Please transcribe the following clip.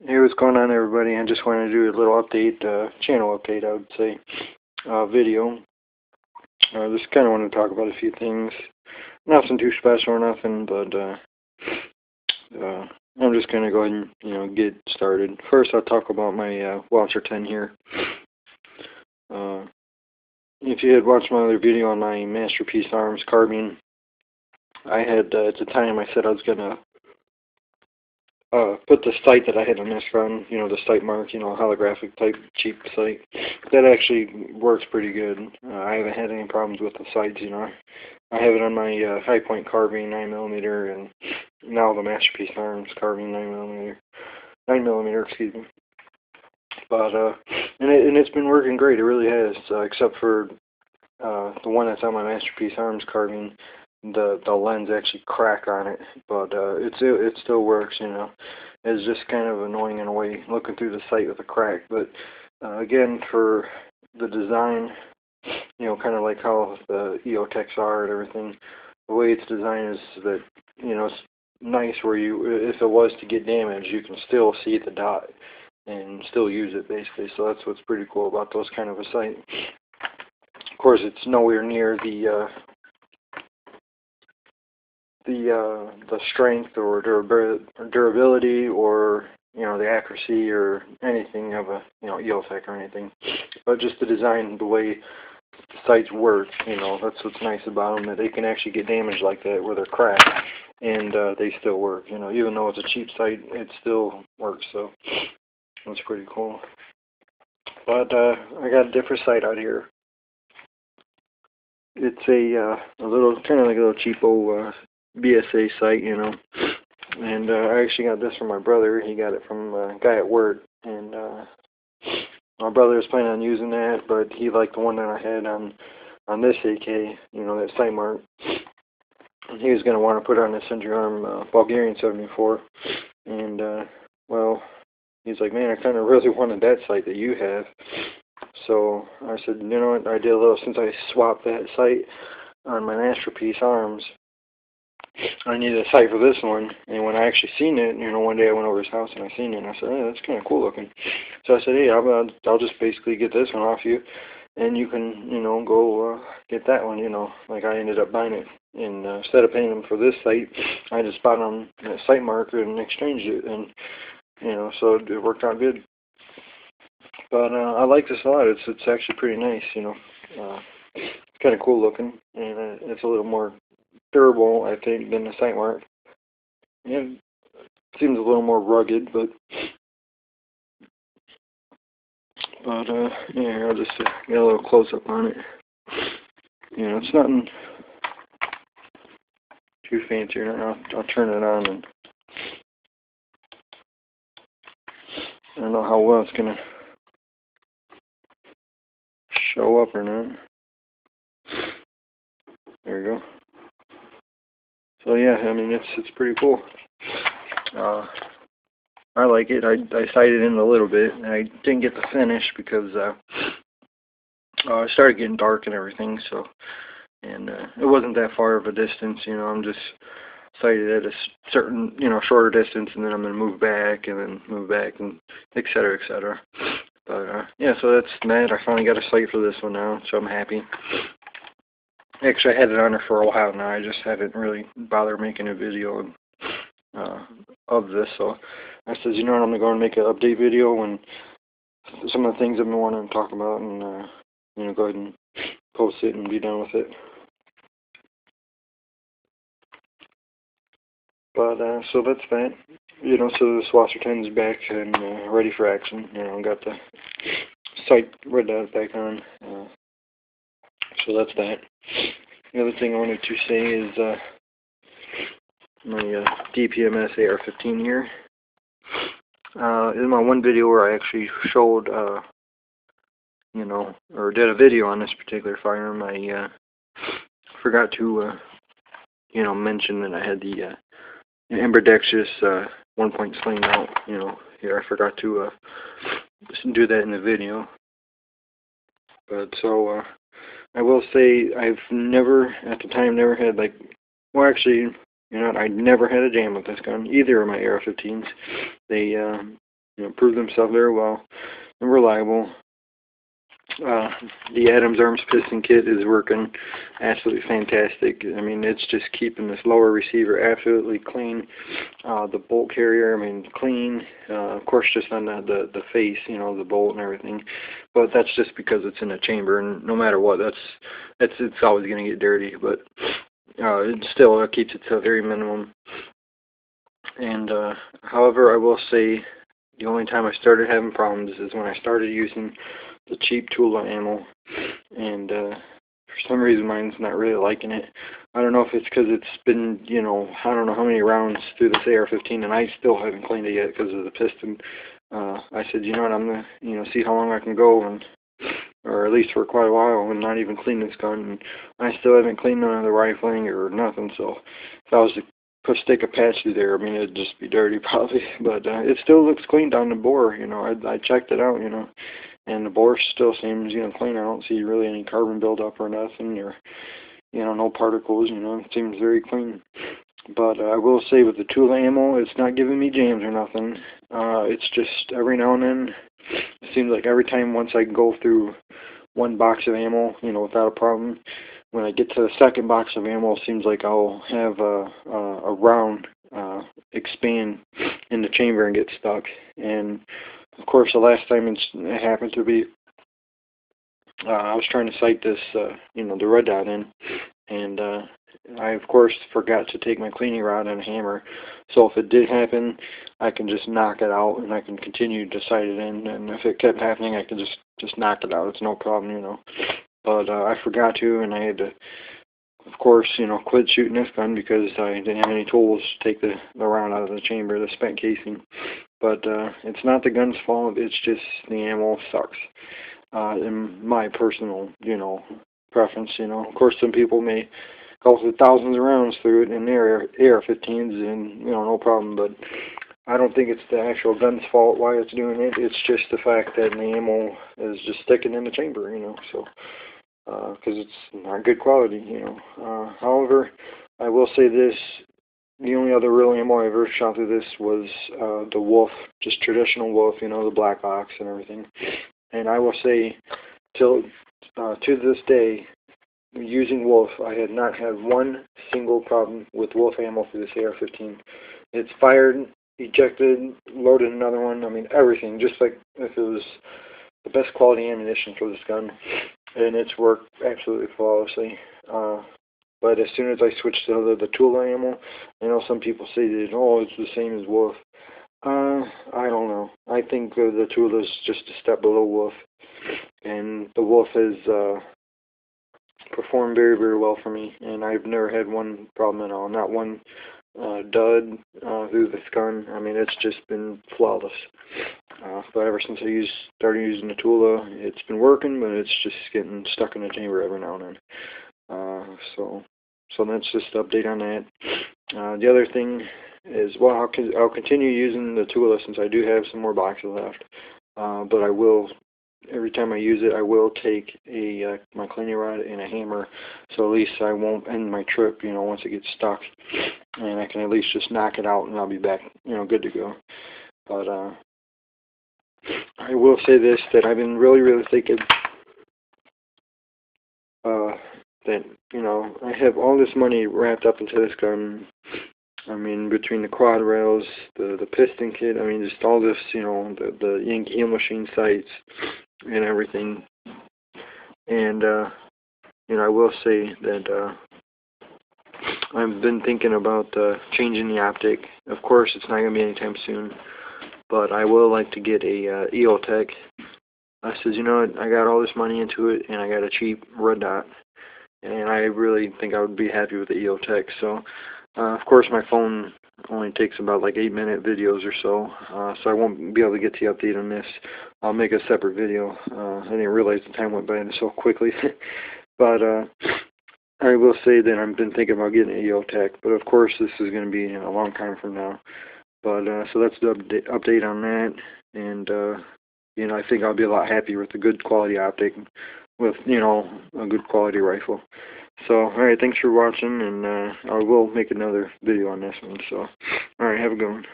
Hey, what's going on, everybody? I just wanted to do a little update, channel update, I would say, video. Just kind of want to talk about a few things. Nothing too special or nothing, but I'm just going to go ahead and, get started. First, I'll talk about my Walter 10 here. If you had watched my other video on my Masterpiece Arms carbine, I had, at the time, I said I was going to put the sight that I had on this gun, the sight mark, holographic type cheap sight. That actually works pretty good. I haven't had any problems with the sights, I have it on my High Point carbine 9mm and now the Masterpiece Arms carbine 9mm, excuse me. But and it's been working great. It really has, except for the one that's on my Masterpiece Arms carbine. The lens actually crack on it, but it still works. It's just kind of annoying in a way looking through the sight with a crack. But again, for the design, kind of like how the EOTechs are and everything, the way it's designed is that it's nice where if it was to get damaged, you can still see the dot and still use it basically. So that's what's pretty cool about those kind of a sight. Of course, it's nowhere near the strength or durability or the accuracy or anything of a EOTech or anything, but just the design, the way the sights work, that's what's nice about them, that they can actually get damaged like that where they're cracked and they still work. Even though it's a cheap sight, it still works. So that's pretty cool. But I got a different sight out here. It's a little kind of like a little cheapo BSA sight, and I actually got this from my brother. He got it from a guy at work, and my brother was planning on using that, but he liked the one that I had on this AK, that sight mark. And he was going to want to put it on his Century Arm Bulgarian 74, and well, he's like, man, I kind of really wanted that sight that you have. So I said, you know what, I did a little, since I swapped that sight on my Masterpiece Arms, I needed a sight for this one, and when I actually seen it, one day I went over his house and I seen it, and I said, hey, that's kind of cool looking. So I said, hey, I'll just basically get this one off you, and you can, go get that one, like I ended up buying it. And instead of paying him for this sight, I just bought him a sight marker and exchanged it, and, so it worked out good. But I like this a lot. It's actually pretty nice, it's kind of cool looking, and it's a little more durable, I think, than the sight mark. Yeah, it seems a little more rugged, but yeah, I'll just get a little close up on it. It's nothing too fancy. I'll turn it on, and I don't know how well it's gonna show up or not. There you go. So yeah, I mean it's pretty cool. I like it. I sighted in a little bit. I didn't get the finish because it started getting dark and everything. So, and it wasn't that far of a distance. I'm just sighted at a certain shorter distance, and then I'm gonna move back and then move back and etc. etc. But yeah, so that's that. I finally got a sight for this one now, so I'm happy. Actually, I had it on there for a while now. I just haven't really bothered making a video of this. So I said, I'm going to go and make an update video and some of the things I've been wanting to talk about, and go ahead and post it and be done with it. But so that's that. So the Swasser 10 is back and ready for action. Got the sight red dot back on. So that's that. The other thing I wanted to say is my DPMS AR-15 here. In my one video where I actually showed, or did a video on this particular firearm, I forgot to, mention that I had the ambidextrous 1-point sling mount. Here I forgot to do that in the video. But so I will say I've never, at the time, had well, actually, I never had a jam with this gun, either of my AR-15s. They proved themselves very well and reliable. The Adams Arms piston kit is working absolutely fantastic. I mean, it's just keeping this lower receiver absolutely clean. The bolt carrier, I mean, clean. Of course, just on the face, the bolt and everything. But that's just because it's in a chamber, and no matter what, it's always going to get dirty. But it keeps it to a very minimum. And however, I will say the only time I started having problems is when I started using the cheap Tula ammo, and for some reason mine's not really liking it. I don't know if it's because it's been, I don't know how many rounds through this AR-15, and I still haven't cleaned it yet because of the piston. I said, you know what, I'm going to see how long I can go, and or at least for quite a while, and not even clean this gun. And I still haven't cleaned none of the rifling or nothing, so if I was to stick a patch through there, I mean, it'd just be dirty probably, but it still looks clean down the bore. I checked it out, and the bore still seems, clean. I don't see really any carbon buildup or nothing, or, no particles, it seems very clean. But I will say with the Tula ammo, it's not giving me jams or nothing. It's just every now and then, it seems like every time once I go through one box of ammo, without a problem, when I get to the second box of ammo, it seems like I'll have a round expand in the chamber and get stuck. And of course, the last time it happened to be, I was trying to sight this, the red dot in, and I of course forgot to take my cleaning rod and a hammer. So if it did happen, I can just knock it out, and I can continue to sight it in. And if it kept happening, I can just knock it out. It's no problem, But I forgot to, and I had to, of course, quit shooting this gun because I didn't have any tools to take the round out of the chamber, the spent casing. But it's not the gun's fault, it's just the ammo sucks. In my personal, preference, Of course, some people may go through thousands of rounds through it in their AR-15s, and, no problem, but I don't think it's the actual gun's fault why it's doing it. It's just the fact that the ammo is just sticking in the chamber, so, because it's not good quality, However, I will say this, the only other real ammo I ever shot through this was the Wolf, just traditional Wolf, the Black Ox and everything. And I will say, to this day, using Wolf, I had not had one single problem with Wolf ammo for this AR-15. It's fired, ejected, loaded another one, I mean everything, just like if it was the best quality ammunition for this gun. And it's worked absolutely flawlessly. But as soon as I switched to the Tula ammo, some people say that, it's the same as Wolf. I don't know. I think the Tula is just a step below Wolf. And the Wolf has performed very, very well for me. And I've never had one problem at all. Not one dud through this gun. I mean, it's just been flawless. But ever since I started using the Tula, it's been working, but it's just getting stuck in the chamber every now and then. So that's just an update on that. The other thing is, well, I'll continue using the Tula since I do have some more boxes left. But I will, every time I use it, I will take my cleaning rod and a hammer, so at least I won't end my trip, once it gets stuck, and I can at least just knock it out, and I'll be back, good to go. But I will say this, that I've been really, really thinking that, I have all this money wrapped up into this gun. I mean, between the quad rails, the piston kit, I mean, just all this, the Yankee Heel Machine sights and everything. And, I will say that I've been thinking about changing the optic. Of course, it's not going to be anytime soon, but I will like to get a EOTech. I says, I got all this money into it, and I got a cheap red dot, and I really think I would be happy with the EOTech. So, of course, my phone only takes about like 8-minute videos or so, so I won't be able to get the update on this. I'll make a separate video. I didn't realize the time went by so quickly. But I will say that I've been thinking about getting an EOTech, but of course this is going to be a long time from now. But so that's the update on that, and I think I'll be a lot happier with a good quality optic, with a good quality rifle. So, alright, thanks for watching, and I will make another video on this one. So, alright, have a good one.